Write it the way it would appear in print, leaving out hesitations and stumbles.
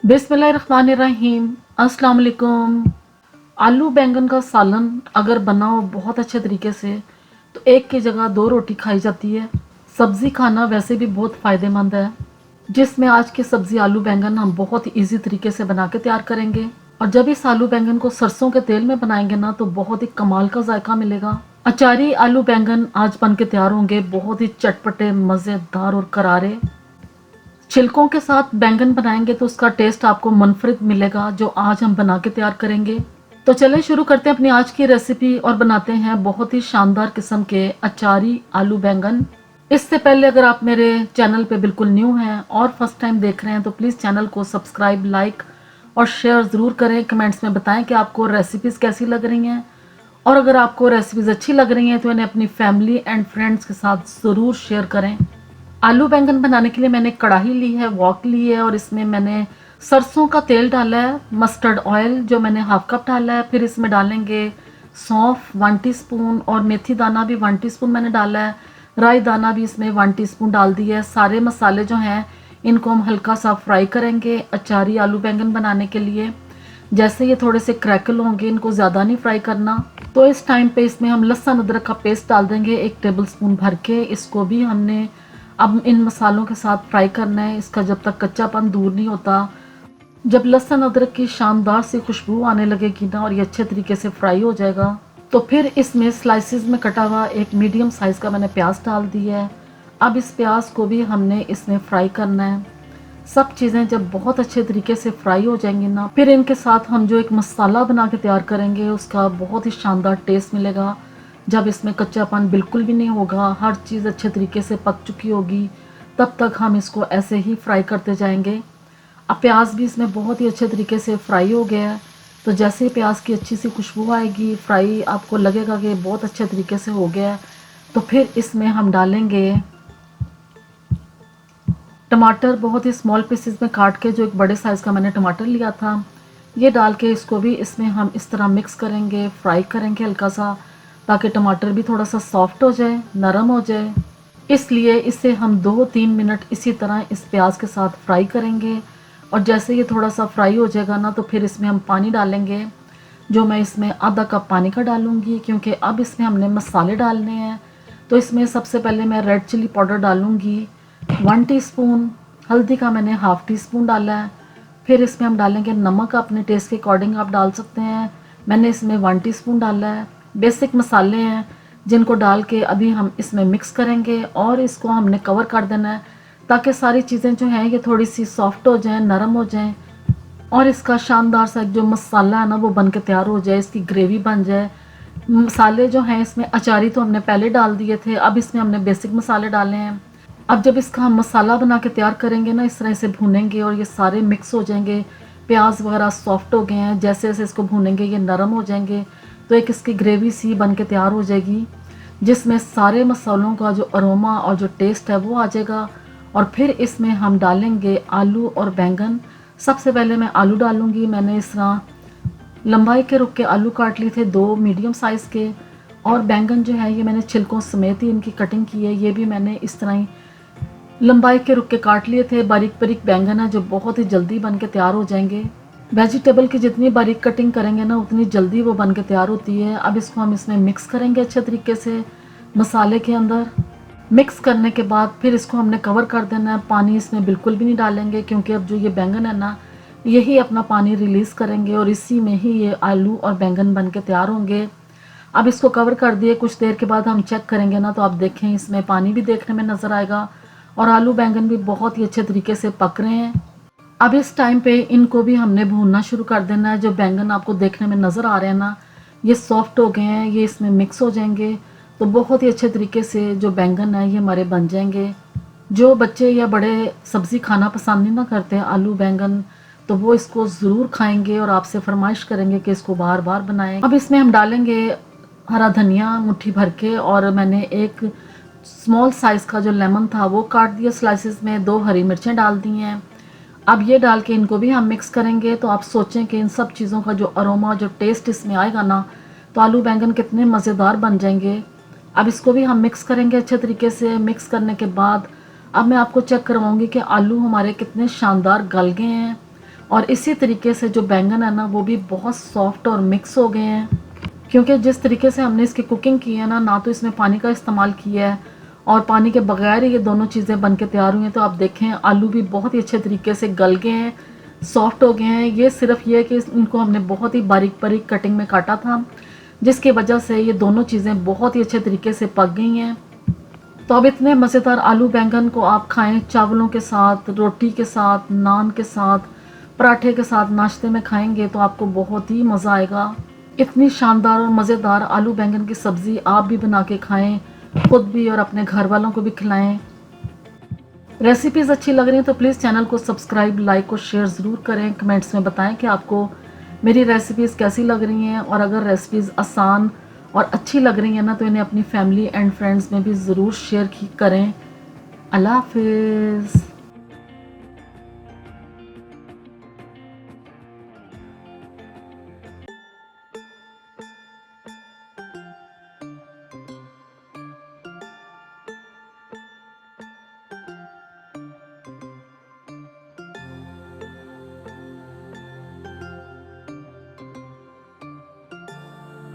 बिस्मिल्लाहिर्रहमानिर्रहीम। अस्सलाम वालेकुम। आलू बैंगन का सालन अगर बना हो बहुत अच्छे तरीके से तो एक की जगह दो रोटी खाई जाती है। सब्ज़ी खाना वैसे भी बहुत फ़ायदेमंद है, जिसमें आज की सब्ज़ी आलू बैंगन हम बहुत ही ईजी तरीके से बना के तैयार करेंगे। और जब इस आलू बैंगन को सरसों के तेल में बनाएंगे ना तो बहुत ही कमाल का जायका मिलेगा। अचारी आलू बैंगन आज बन के तैयार होंगे, बहुत ही चटपटे, मज़ेदार और करारे। छिलकों के साथ बैंगन बनाएंगे तो उसका टेस्ट आपको मुनफरिद मिलेगा, जो आज हम बना के तैयार करेंगे। तो चलें शुरू करते हैं अपनी आज की रेसिपी और बनाते हैं बहुत ही शानदार किस्म के अचारी आलू बैंगन। इससे पहले अगर आप मेरे चैनल पे बिल्कुल न्यू हैं और फर्स्ट टाइम देख रहे हैं तो प्लीज़ चैनल को सब्सक्राइब, लाइक और शेयर ज़रूर करें। कमेंट्स में बताएं कि आपको रेसिपीज़ कैसी लग रही हैं, और अगर आपको रेसिपीज़ अच्छी लग रही हैं तो इन्हें अपनी फैमिली एंड फ्रेंड्स के साथ ज़रूर शेयर करें। आलू बैंगन बनाने के लिए मैंने कढ़ाई ली है, वॉक ली है, और इसमें मैंने सरसों का तेल डाला है, मस्टर्ड ऑयल जो मैंने हाफ कप डाला है। फिर इसमें डालेंगे सौंफ 1 टीस्पून, और मेथी दाना भी 1 टीस्पून मैंने डाला है। राई दाना भी इसमें 1 टीस्पून डाल दिया है। सारे मसाले जो हैं इनको हम हल्का सा फ्राई करेंगे अचारी आलू बैंगन बनाने के लिए। जैसे ये थोड़े से क्रैकल होंगे, इनको ज़्यादा नहीं फ्राई करना। तो इस टाइम पे इसमें हम लहसुन अदरक का पेस्ट डाल देंगे 1 टेबल स्पून भर के। इसको भी हमने अब इन मसालों के साथ फ्राई करना है, इसका जब तक कच्चापन दूर नहीं होता। जब लहसुन अदरक की शानदार सी खुशबू आने लगेगी ना और ये अच्छे तरीके से फ्राई हो जाएगा, तो फिर इसमें स्लाइसिस में कटा हुआ एक मीडियम साइज़ का मैंने प्याज डाल दिया है। अब इस प्याज को भी हमने इसमें फ्राई करना है। सब चीज़ें जब बहुत अच्छे तरीके से फ्राई हो जाएंगी ना, फिर इनके साथ हम जो एक मसाला बना के तैयार करेंगे उसका बहुत ही शानदार टेस्ट मिलेगा। जब इसमें कच्चापन बिल्कुल भी नहीं होगा, हर चीज़ अच्छे तरीके से पक चुकी होगी, तब तक हम इसको ऐसे ही फ्राई करते जाएंगे। अब प्याज भी इसमें बहुत ही अच्छे तरीके से फ्राई हो गया है। तो जैसे ही प्याज की अच्छी सी खुशबू आएगी, फ्राई आपको लगेगा कि बहुत अच्छे तरीके से हो गया है, तो फिर इसमें हम डालेंगे टमाटर, बहुत ही स्मॉल पीसेस में काट के, जो एक बड़े साइज़ का मैंने टमाटर लिया था। ये डाल के इसको भी इसमें हम इस तरह मिक्स करेंगे, फ्राई करेंगे हल्का सा, ताकि टमाटर भी थोड़ा सा सॉफ्ट हो जाए, नरम हो जाए। इसलिए इसे हम 2-3 मिनट इसी तरह इस प्याज के साथ फ्राई करेंगे। और जैसे ये थोड़ा सा फ्राई हो जाएगा ना, तो फिर इसमें हम पानी डालेंगे, जो मैं इसमें आधा कप पानी का डालूंगी, क्योंकि अब इसमें हमने मसाले डालने हैं। तो इसमें सबसे पहले मैं रेड चिली पाउडर डालूंगी 1 टीस्पून, हल्दी का मैंने हाफ टी स्पून डाला है। फिर इसमें हम डालेंगे नमक, अपने टेस्ट के अकॉर्डिंग आप डाल सकते हैं, मैंने इसमें 1 टीस्पून डाला है। बेसिक मसाले हैं जिनको डाल के अभी हम इसमें मिक्स करेंगे, और इसको हमने कवर कर देना है ताकि सारी चीज़ें जो हैं ये थोड़ी सी सॉफ्ट हो जाएं, नरम हो जाएं, और इसका शानदार सा जो मसाला है ना वो बन के तैयार हो जाए, इसकी ग्रेवी बन जाए। मसाले जो हैं इसमें अचारी तो हमने पहले डाल दिए थे, अब इसमें हमने बेसिक मसाले डाले हैं। अब जब इसका हम मसाला बना के तैयार करेंगे ना, इस तरह से भूनेंगे और ये सारे मिक्स हो जाएंगे, प्याज वगैरह सॉफ्ट हो गए हैं, जैसे जैसे इसको भूनेंगे ये नरम हो जाएंगे, तो एक इसकी ग्रेवी सी बन के तैयार हो जाएगी, जिसमें सारे मसालों का जो अरोमा और जो टेस्ट है वो आ जाएगा। और फिर इसमें हम डालेंगे आलू और बैंगन। सबसे पहले मैं आलू डालूंगी, मैंने इस तरह लंबाई के रुख के आलू काट लिए थे 2 मीडियम साइज़ के, और बैंगन जो है ये मैंने छिलकों समेत ही इनकी कटिंग की है, ये भी मैंने इस तरह ही लंबाई के रुख के काट लिए थे। बारीक बारीक बैंगन है जो बहुत ही जल्दी बन के तैयार हो जाएंगे। वेजिटेबल की जितनी बारीक कटिंग करेंगे ना उतनी जल्दी वो बन के तैयार होती है। अब इसको हम इसमें मिक्स करेंगे अच्छे तरीके से मसाले के अंदर। मिक्स करने के बाद फिर इसको हमने कवर कर देना है। पानी इसमें बिल्कुल भी नहीं डालेंगे, क्योंकि अब जो ये बैंगन है ना यही अपना पानी रिलीज़ करेंगे, और इसी में ही ये आलू और बैंगन बन के तैयार होंगे। अब इसको कवर कर दिए, कुछ देर के बाद हम चेक करेंगे ना तो आप देखें इसमें पानी भी देखने में नज़र आएगा, और आलू बैंगन भी बहुत ही अच्छे तरीके से पक रहे हैं। अब इस टाइम पे इनको भी हमने भूनना शुरू कर देना है। जो बैंगन आपको देखने में नज़र आ रहे हैं ना, ये सॉफ्ट हो गए हैं, ये इसमें मिक्स हो जाएंगे, तो बहुत ही अच्छे तरीके से जो बैंगन है ये हमारे बन जाएंगे। जो बच्चे या बड़े सब्ज़ी खाना पसंद नहीं ना करते आलू बैंगन, तो वो इसको ज़रूर खाएंगे और आपसे फरमाइश करेंगे कि इसको बार बार बनाएं। अब इसमें हम डालेंगे हरा धनिया मुट्ठी भर के, और मैंने एक स्मॉल साइज़ का जो लेमन था वो काट दिया स्लाइसिस में, 2 हरी मिर्चें डाल दी हैं। अब ये डाल के इनको भी हम मिक्स करेंगे। तो आप सोचें कि इन सब चीज़ों का जो अरोमा, जो टेस्ट इसमें आएगा ना, तो आलू बैंगन कितने मज़ेदार बन जाएंगे। अब इसको भी हम मिक्स करेंगे अच्छे तरीके से। मिक्स करने के बाद अब मैं आपको चेक करवाऊंगी कि आलू हमारे कितने शानदार गल गए हैं, और इसी तरीके से जो बैंगन है ना वो भी बहुत सॉफ्ट और मिक्स हो गए हैं, क्योंकि जिस तरीके से हमने इसकी कुकिंग की है ना तो इसमें पानी का इस्तेमाल किया है और पानी के बगैर ही ये दोनों चीज़ें बन के तैयार हुई हैं। तो आप देखें आलू भी बहुत ही अच्छे तरीके से गल गए हैं, सॉफ्ट हो गए हैं। ये सिर्फ ये है कि इनको हमने बहुत ही बारीक बारीक कटिंग में काटा था, जिसकी वजह से ये दोनों चीज़ें बहुत ही अच्छे तरीके से पक गई हैं। तो अब इतने मज़ेदार आलू बैंगन को आप खाएं चावलों के साथ, रोटी के साथ, नान के साथ, पराठे के साथ, नाश्ते में खाएंगे तो आपको बहुत ही मज़ा आएगा। इतनी शानदार और मज़ेदार आलू बैंगन की सब्ज़ी आप भी बना के खाएं, खुद भी और अपने घर वालों को भी खिलाएं। रेसिपीज़ अच्छी लग रही हैं तो प्लीज़ चैनल को सब्सक्राइब, लाइक और शेयर ज़रूर करें। कमेंट्स में बताएं कि आपको मेरी रेसिपीज़ कैसी लग रही हैं, और अगर रेसिपीज़ आसान और अच्छी लग रही हैं ना तो इन्हें अपनी फैमिली एंड फ्रेंड्स में भी ज़रूर शेयर करें। अल्लाह हाफिज़।